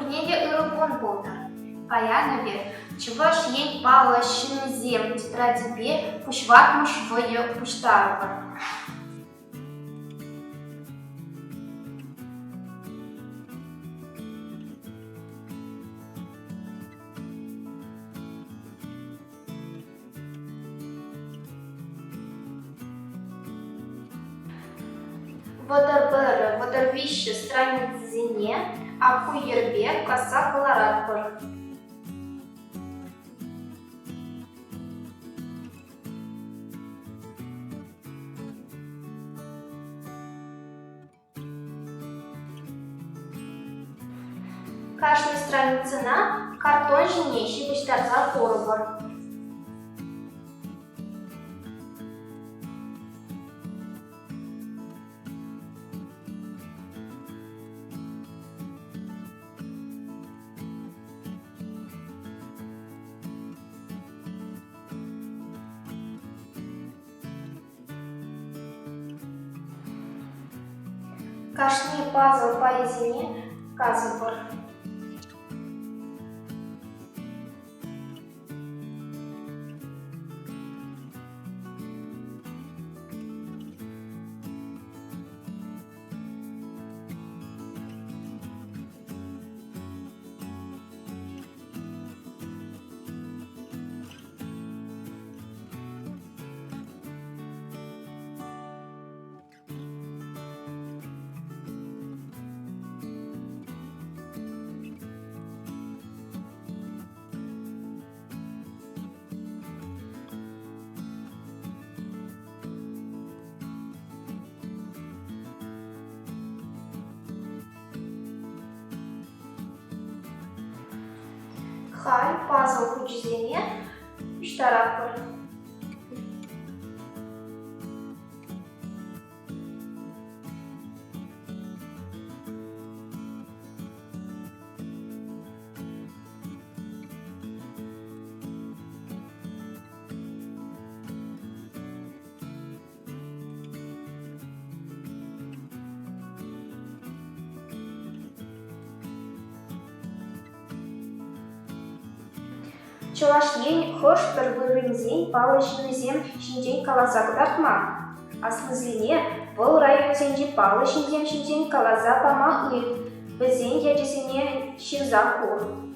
пурне де ырыбон болтар. Паяны бе, чываш ей пала шинзем тетради бе пушватмыш вое пуштарва. Водорбыры, водорвище страницыне, аку ербе каса колорат бар. Каждой страницына картон жіне шибыштарза коры бар. Кашни пазл поезіне казы бар. Хай пазл хучизене үштарак бар. Чуваш ень хош бір вырынзен палы шинзем шинжен каласа кудартма. Аслызлине бұл район сенжи палы шинзем каласа пама ыйт. Бізен ячесене ширза кур.